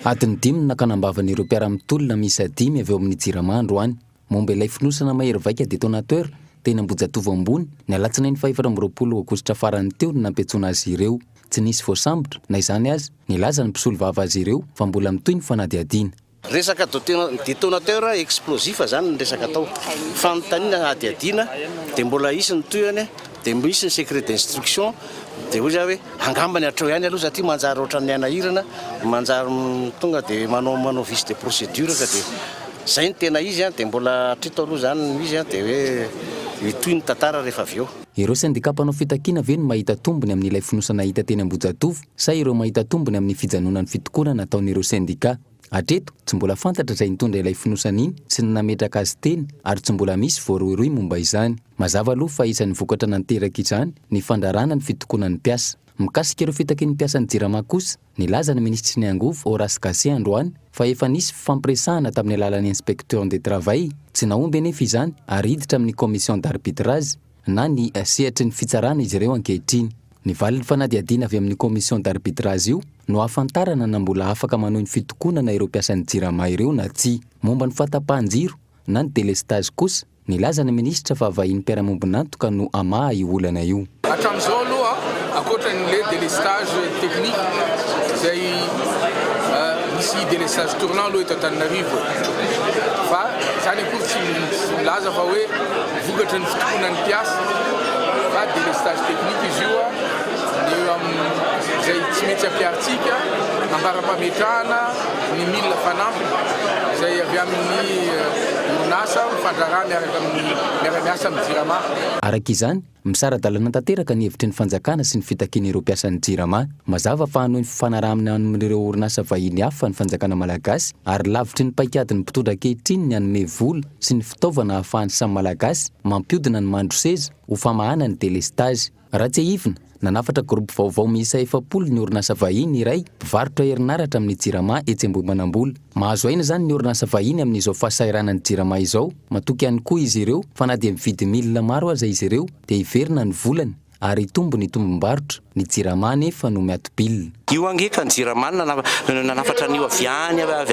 Adiny 5 nakanambavan'ireo mpiara-mitolona miisa 5 avy eo amin'ny Jirama androany momba ilay fonosana mahery vaika détonateur teny Ambohijatovo ambony ny alatsinainy 4 aogositra farany teo ny nampetsona azy ireo. Tsy nisy voasambotra na izany azy nilaza ny mpisolo vava azy ireo fa mbola mitoy ny fanadiadiana. Resaka détonateur explosif zany ny resaka tao fanontaniana adiadiana dia mbola isy ny toyany dia misy ny secret d'instruction dia hoy hoe angambany hatreo ihany aloha satria manjary ohatran'ny anahirana manjary tonga dia manao vice de procédure ka dia zay ny tena izy dia mbola hatrito aloha zany izy dia hoe itoy ny tantara rehefa avy eo. Ireo sendika mpanao fitakiana ve no mahita tombony amin'ilay fonosana hita teny Ambohijatovo sa ireo mahita tombony amin'ny fijanonan'ny fitokonana nataon'ireo sendika? Hatreto tsy mbola fantatra izay nitondra ilay fonosana iny sy ny nametraka azy teny ary tsy mbola misy voaroiroy momba izany. Mazava aloha fa isan'ny vokatra nanteraka izany ny fandrarana ny fitokonan'ny mpiasa. Mikasika ireo fitakian'ny mpiasan'ny Jirama kosa nilaza ny ministry ny angovo Horace Kasia androany fa efa nisy fampiresahana tamin'ny alalan'ny inspecteur de travail tsy naomby anefa izany ary hiditra amin'ny commission d'arbitrage na ny sehatry ny fitsarana izy ireo ankehitriny. Ny valin'ny fanadiadiana avy amin'ny commission d'arbitrage io no ahafantarana na mbola afaka manohy ny fitokonana ireo mpiasan'ny Jirama ireo na tsy. Momba ny fahatapahan-jiro na ny délestage kosa nilaza ny ministra fa vahiny mpiara-mombonantoka no amaha io olana io. Hatramin'izao aloha ankoatran'ilay délestage technique izay misy délestage tournant aloha eto Antananarivo fa zany akory tsy milaza fa hoe vokatra ny fitokonan'ny mpiasa fa délestage technique izy io izay tsy mety ampiaritsika ambara-pametrahana ny milina fanampiny izay avy amin'ny orinasa mifandrarà miaraka amin'ny miara-miasa amin'ny Jirama. Araka izany misara-dalana tanteraka ny hevitry ny fanjakana sy ny fitakian'ireo mpiasan'ny Jirama. Mazava fa hanohy ny fifanarahana amin'ireo orinasa vahiny hafa ny fanjakana malagasy ary lavitry ny paikadiny mpitondra ankehitriny ny hanome vola sy ny fitaovana ahafahany samy malagasy mampiodina ny mandro seza ho famahana ny délestage. Raha tsy ahivina nanafatra groupe vaovao miisa 7 ny orinasa vahiny iray mpivarotra herinaratra amin'ny Jirama etsy Ambohimanambola. Mahazo aina zany ny orinasa vahiny amin'izao fahasairanany Jirama izao. Matoky ihany koa izy ireo fa na dia mividy milina maro aza izy ireo dia hiverina ny volany ary tombony tombom-barotra ny Jirama nefa no miatobilina. Io angeka ny Jirama nanafatra an'io avy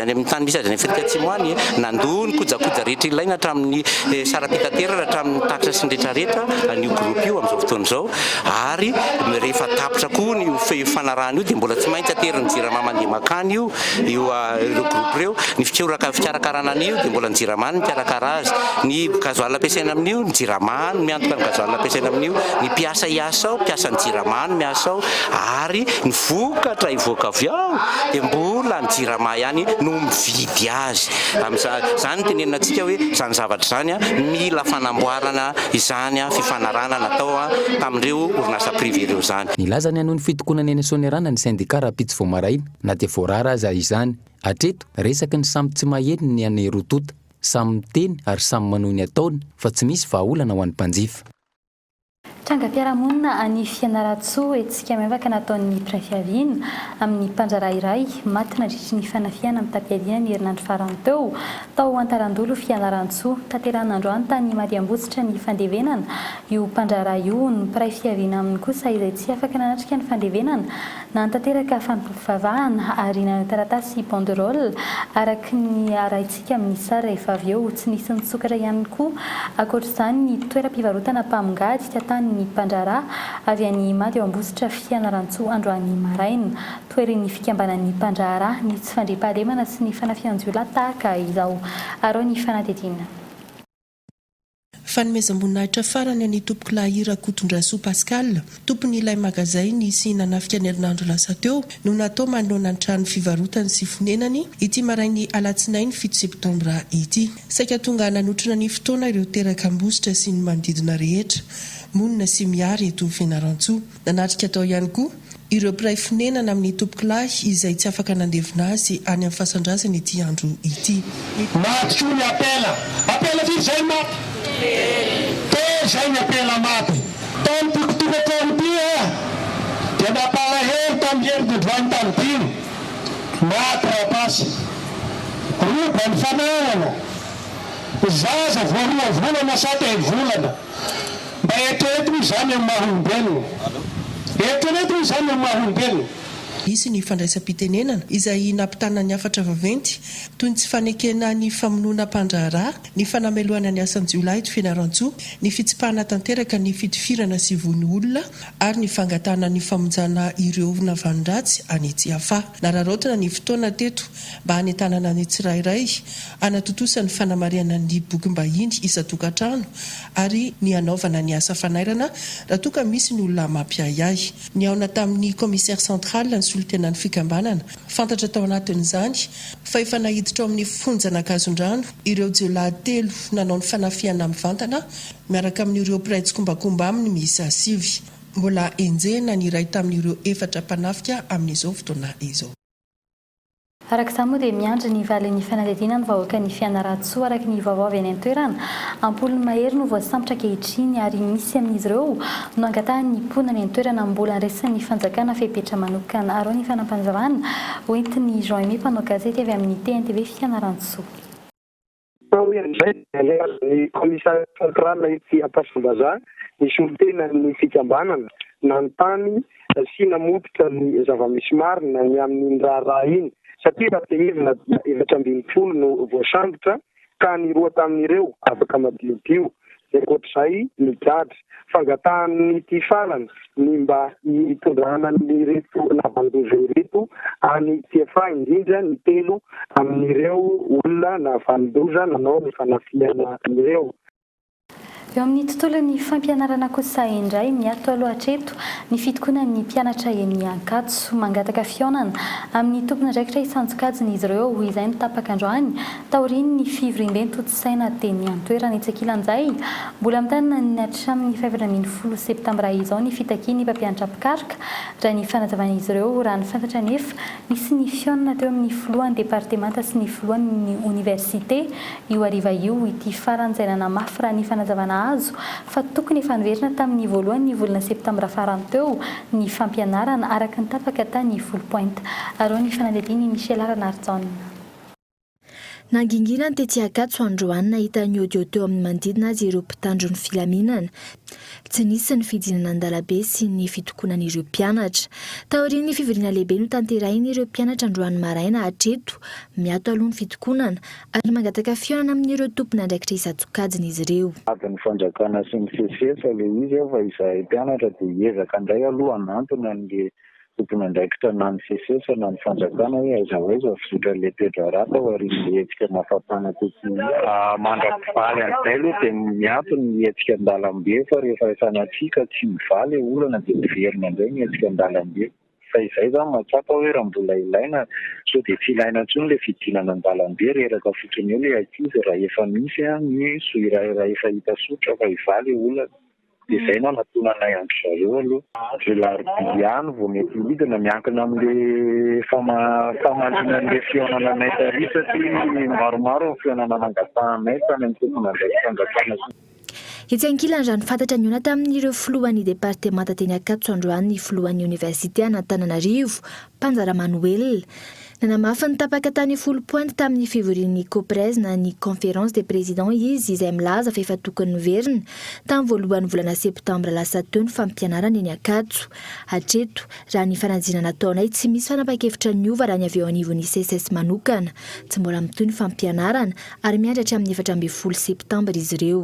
any amin'ny tany misy azy any Afrika Atsimo any nandony kojakoja rehetra ilaina hatramin'ny sara-pitaterana hatramin'ny taksa sy ny rehetrarehetra an'io groupe io amin'izao fotoana izao ary rehefa tapitra koa ny fanarahana io dia mbola tsy maintsy ateriny Jirama mandeha makany io ireo groupe ireo ny fikarakarana an'io dia mbola ny Jirama ny mikarakara azy ny gazoaly ampiasaina amin'io ny Jirama ny miantoka ny gazoaly ampiasaina amin'io ny mpiasa hiasa ao mpiasan'ny Jirama ny miasa ao ary ny vokatra ivoaka avy ao dia mbola ny Jirama ihany no mividy azy. Izany tenenina antsika hoe izany zavatra izany mila fanamboarana izany fifanarahana natao tamin'ireo orinasa privé ireo izany. Nilaza ny hanohy ny fitokonana eny Sonerana ny sendika Raha-Pitsy Voamaraina na dia voarara aza izany. Hatreto resaky ny samy tsy maheno ny ane rotota samy miteny ary samy manohy ny ataony fa tsy misy vahaolana ho an'ny mpanjifa. Trangam-piarahamonina any Fianaratsoa etsika miavaka nataon'ny préfiaviana amin'ny mpanjara iray maty nandritry ny fanafiana amin'ny tapiadiana ny herinandro farany teo tao Antarandolo Fianaratsoa. Tanteran'androany tany Mariambositra ny fandevenana io mpanjara io ny préfiaviana aminy kosa izay tsy afaka nanatrika ny fandevenana nantanteraka fampivavahana ary nanao taratasy banderole araky ny arahintsika amin'ny sary rehefa avy eo tsy nisy nitsokatra ihany koa ankoatr'izany ny toeram-pivarotana mpamongady tsy ataon'ny mpandraraha avy any Mady eo Ambositra Fianarantsoa androany maraina toerin'ny fikambanan'ny mpandraraha ny tsy fandriam-pahalemana sy ny fanafianjola tahaka izao arao ny fanadidina. Fanomezam-boninahitra farany any tompoko lahira Kotondrasoa Pascal, tompony ilay magazay sy nanafika ny herinandro lasa teo no natao manoloana ny trano fivarotany sy fonenany ity marainy alatsinainy 7 septambra ity. Saika tonga nanotrona ny fotoana ireo teraka Ambositra sy ny manodidina rehetra, monina sy miary eto Fianarantsoa. Nanatrika tao ihany koa ireo mpiray fonenana amin'ny tompoko lahy izay tsy afaka nandevina azy any amin'ny fasandrasany ity andro ity. Maty koa ny apela firy zay maty? Zay ny apela maty. Tamin'ny pikotokatany ty dia napalahelo tamin'ny heringodroany tany tiny. Maty rapasy. Roba ny fananana. Zaza voaroa volana sa te volana. Mba eto izany amin'ny maha-olombelona. Eto izany amin'ny maha-olombelona. Isy ny fandraisam-pitenenana izay nampitana ny afatra vaventy toy ny tsy fanekena ny famonoana mpandraraha, ny fanameloana ny asan-jiolahy eto Fianarantsoa, ny fitsipahana tanteraka ny fitifirana sy vony olona ary ny fangatana ny famonjana ireo navandratsy any Tsiafa. Nararaotana ny fotoana teto mba hanetanana ny tsirairay anatotosa ny fanamariana ny bokim-bahiny isan-tokantrano ary ny anaovana ny asa fanairana raha toa ka misy ny olona mampiayay. Ny aona tamin'ny commissaire central solitenan'ny fikambanana fantatra tao anatin'izany fa efa nahiditra amin'ny fonjana Kazondrano ireo jiolahy 3 nanao ny fanafiana mivantana miaraka amin'ireo mpiray tsikombakomba aminy miisa 5. Mbola enjehina ny iray tamin'ireo 4 mpanafika amin'izao fotoana izao. Arak'izany moa dia miandry ny valin'ny fanadihadiana ny vahoaka ny Fianarantsoa araky ny vaovao avy any an-toerana. Ampolony mahery no voasambotra ankehitriny ary misy amin'izy ireo no angatahan'ny mponina any an-toerana mbola andraisan'ny fanjakana fepetra manokana arao ny fanampanjavana hoentin'ny Jean-Aimé mpanao gazety avy amin'ny TNTV Fianarantsoa. Ny komisaria central ity Ampasimbaza ny solitena ny fikambanana nanontany sy namotika ny zava-misy marina ny amin'ny raharaha iny satria raha tehevina 720 no voasambotra ka ny 2 tamin'ireo afaka madiodio. Ankoatr'izay migadra fangatahan'ny ity farany ny mba hitondrana ny reto navandoza ireto any Tsiafa indrindra ny 3 amin'ireo olona navandoza nanao ny fanafiana ireo. Eo amin'ny tontolon'ny fampianarana kosa indray miato aloha hatreto ny fitokonan'ny mpianatra eny Ankatso mangataka fihaonana amin'ny tompon'andraikitra isanjokajiny izy ireo izay ny tapaka androany taoriny ny fivoriam-beny toto-saina teny an-toerana itsakilan'izay mbola mitanana ny hatramin'ny 10 septambra izao ny fitakiany mpampianatra pikaroka raha ny fanazavana izy ireo raha ny fantatra nefa misy ny fihaonana teo amin'ny filohan'ny departemanta sy ny filohan'ny université io hariva io ity faran'izay nanamafy raha ny fanazavana azo fa tokony efa niverina tamin'ny voalohan'ny volana septambra farany teo ny fampianarana araka ny tapaka tany 10 pointa. Arao ny fanadihadiany Michel Aranarjon. Nangingina ny tety Ankatso androany nahita ny audio teo amin'ny manodidina azy ireo mpitandro ny filaminana. Tsy nisy ny fidinana an-dalabe sy ny fitokonan'ireo mpianatra. Taorian'ny fivoriana lehibe no tanterahiny mpianatra androany maraina hatreto miato aloha ny fitokonana ary mangataka fihaonana amin'ireo tompon'andraikitra isanjokajiny izy ireo. Ny fanjakana sy ny fesesa le izy fa izahay mpianatra dia hiezaka indray aloha hanantona ny tompon'andraikitra na ny fesesa na ny fanjakana hoe aiza fizotra le toetra rata ho arian'le hetsika mafapana toky mandra-pivaly an'izay aloha dia miato ny hetsika an-dalambe fa rehefa sanatsika tsy mivaly olana dia miverina indray ny hetsika an-dalambe. Fa izay zany matsapa hoe raha mbola ilaina so dia tsy ilaina intsony le fidinana an-dalambe reraka fotsiny eo le ankizy raha efa misy ny soira raha efa hita sotra fa hivaly olana. Dia izay no anatonanay andro zareo aloha velaribihany vao mety hidina miankina amin'le famalinan'le fihaonana anay tary satria maromaro ny fihaonana nangatahanay tany amin'ny tompon'andraikitra fanjakana. Etsy ankilany raha ny fantatra ny ona tamin'ireo filohan'ny departemanta teny Ankatso androany ny filohan'ny université Antananarivo Panjara Manuel nanamafy ny tapaka tany 10 pointy tamin'ny fivorian'ny COPRES na ny conférence des présidents izy izay milaza fa efa tokony verina tamin'ny voalohan'ny volana septambra lasa teo ny fampianarana eny Ankatso. Hatreto raha ny fanadina nataonay tsy misy fanapa-kevitra niova raha ny avy eo anivon'ny CSS manokana, tsy mbola mitoy ny fampianarana ary miandratra amin'ny 14 septambra izy ireo.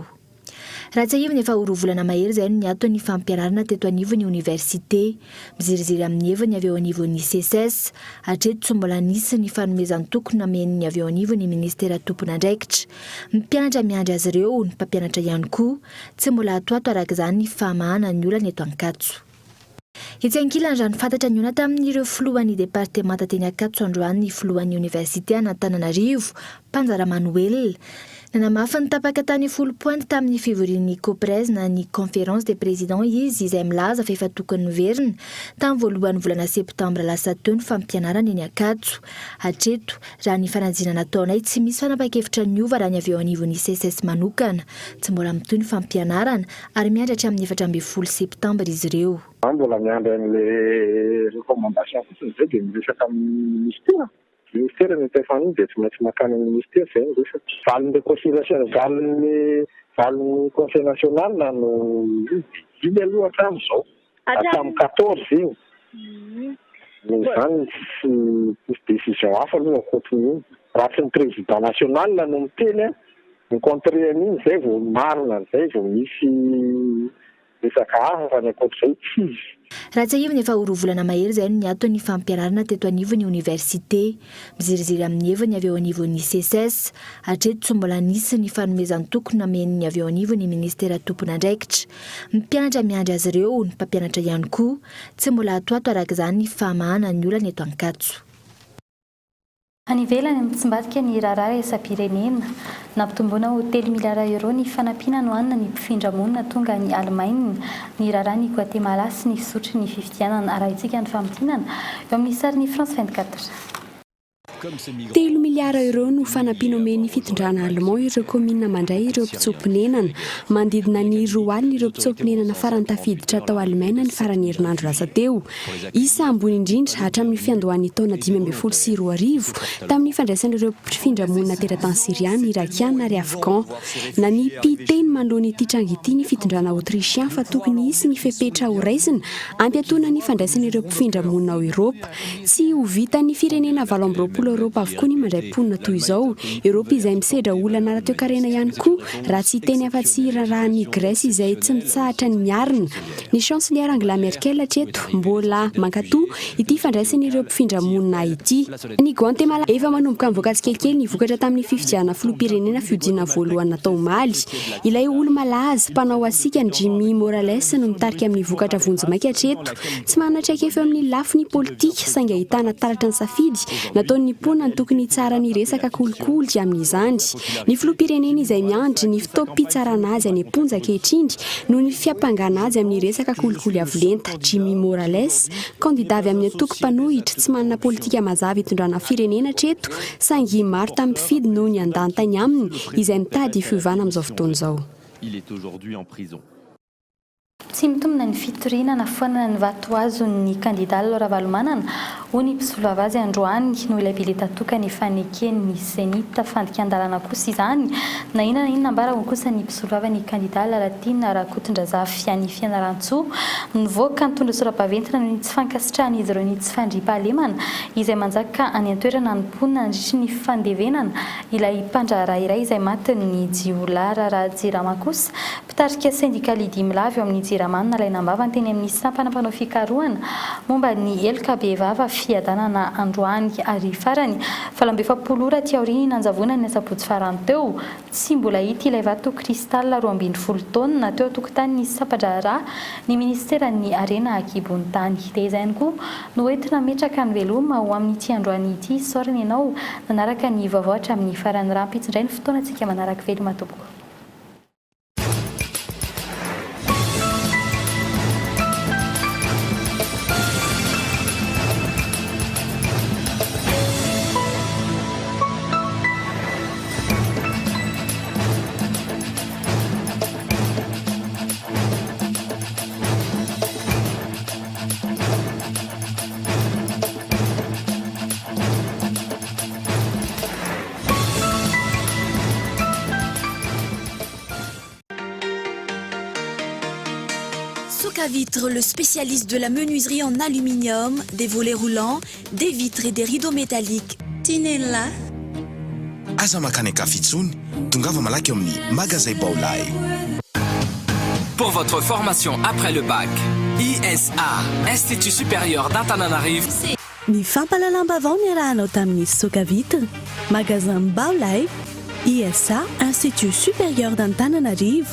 Raha tsy ahivany efa roa volana mahery izay no niato ny fampianarana teto anivon'ny université, miziriziry amin'ny heviny avy eo anivon'ny CSS. Hatreto tsy mbola nisy ny fanomezany tokony namen'ny avy eo anivon'ny ministera tompon'andraikitra. Ny mpianatra miandry azy ireo, ny mpampianatra ihany koa, tsy mbola atoato araka izany ny fahamahana ny olana eto Ankatso. Etsy ankilany raha nifantatra ny ona tamin'ireo filohan'ny departemanta teny Ankatso androany ny filohan'ny université Antananarivo, Panjara Manuel. Nanamafy ny tapaka tany 10 pointy tamin'ny fivorian'ny COPRES na ny conférence des présidents izy izay milaza fa efa tokony verina tamin'ny voalohan'ny volana septambra lasa teo ny fampianarana eny Ankatso. Hatreto raha ny fanadina nataonay tsy misy fanapa-kevitra niova raha ny avy eo anivon'ny CSS manokana, tsy mbola mitoy ny fampianarana ary miandratra amin'ny 14 septambra izy ireo. Mbola miandry an'le recommandation fotsiny zay dia miresaka amin'ny ministera ny tefany dia tsy maintsy makany amin'ny ministera zay ny resaka. Valon'le consultation valon'ny conseil national na no iny aloha hatramin'izao hatramin'ny 14 iny. Izany tsy décision hafa aloha ankoatrin'iny. Raha tsy ny président national no miteny ny contre an'iny zay vao marina zay vao misy resaka hafa fa ny ankoatr'izay tsisy. Raha tsy ahivany efa roa volana mahery izay no niato ny fampianarana teto anivon'ny université, miziriziry amin'ny heviny avy eo anivon'ny CSS. Hatreto tsy mbola nisy ny fanomezany tokony namen'ny avy eo anivon'ny ministera tompon'andraikitra. Ny mpianatra miandry azy ireo, ny mpampianatra ihany koa, tsy mbola atoato araka izany ny fahamahana ny olana eto Ankatso. Any ivelany mitsimbatika ny raharaha isam-pirenena, nampitomboana ho 3 miliara euro ny fanampiana no anina ny mpifindra monina tonga ny Allemagne, ny raharaha ny Guatemala sy ny sotry ny fifidianana arahintsika ny famidinana eo amin'ny sarin'ny France 24. 3 miliara euro no fanampiana omen'ny fitondrana Allemand ireo komina mandray ireo mpitsomponenana, mandidina ny 2 alina ireo mpitsomponenana farany tafiditra tao Allemagne ny farany herinandro lasa teo. Isa ambony indrindra hatramin'ny fiandohan'ny taona 2024 tamin'ny fandraisan'ireo mpifindra monina teratany Siriana, Irakiana ary Afghan. Na ny mpiteny manoloana ity trango ity ny fitondrana Autrichien fa tokony hisy ny fepetra ho raisina ampiatoana ny fandraisan'ireo mpifindra monina ao Eropa. Tsy ho vita ny firenena 20 Eropa avokoa ny mandray ponina toy izao. Eropa izay misedra olana ara-toe-karena ihany koa raha tsy teny afa-tsy raharahan'ny Grèce izay tsy mitsahatra ny miarina. Ny chancelière Angela Merkel hatreto mbola mankatoa ity fandraisan'ireo mpifindra monina ity. Ny Guatemala efa manomboka mivoakatsika kely ny vokatra tamin'ny fifidiana filoham-pirenena fiodiana voalohany natao Mali. Ilay olo malaza mpanao asika ny Jimmy Morales no mitarika amin'ny vokatra vonjimaika hatreto. Tsy manatraika efa amin'ny lafiny politika saingy ahitana taratra ny safidy nataon'ny ponina ny tokony tsara ny resaka kolikoly amin'izany. Ny filoham-pirenena izay miandry ny fitaom-pitsarana azy any am-ponja ankehitriny no ny fiampangana azy amin'ny resaka kolikoly avolenta. Jimmy Morales, kandida avy amin'ny antoko-panohitra tsy manana politika mazava hitondrana firenena hatreto, saingy maro tamin'ny mpifidy noho ny andantany aminy izay mitady fiovana amin'izao fotoana izao. Il est aujourd'hui en prison. Tsy mitomina ny fitorinana foana ny vatoazo ny kandida Laura Valomanana ho ny mpisolava azy androany no ilay bileta tokany fanekeny Zenit fandikan-dalana kosa izany na inona mbara ho kosa ny mpisolava ny kandida Lalatina Rakotondraza Fiany Fianarantsoa nivoaka nitondra sora-baventina ny tsy fankasitrahana izy ireo ny tsy fandriam-pahalemana izay manjaka any an-toerana ny mponina nandritry ny fandevenana ilay mpandraharaha iray izay maty ny Jiolara Rajirama kosa mpitarika sindikaly dimy lavy eo amin'ny Jiramana nalaina ambava teny amin'ny sampana mpanao fikarohana momba ny LKB vava fiadanana androany ary farany falambe fapolora ty aoriny nanjavona ny asabotsy farany teo tsy mbola hita ilay vato kristal 12 taona teo tokotany ny sampadraharaha ny ministera ny arena akibony tany dia izany koa no entina metraka ny veloma ho amin'ity androany ity soriny ianao nanaraka ny vavaotra amin'ny farany rampitsindray ny fotoana antsika manaraka veloma tompoko. Socavitre, le spécialiste de la menuiserie en aluminium, des volets roulants, des vitres et des rideaux métalliques. Tinella. Aza makany Kafitsony, tongava malaky amin'ny magasin Baolay. Pour votre formation après le bac, ISA, Institut supérieur d'Antananarivo. Ny fampalalam-bavao ny arahanao tamin'ny Socavitre, magasin Baolay, ISA, Institut supérieur d'Antananarivo.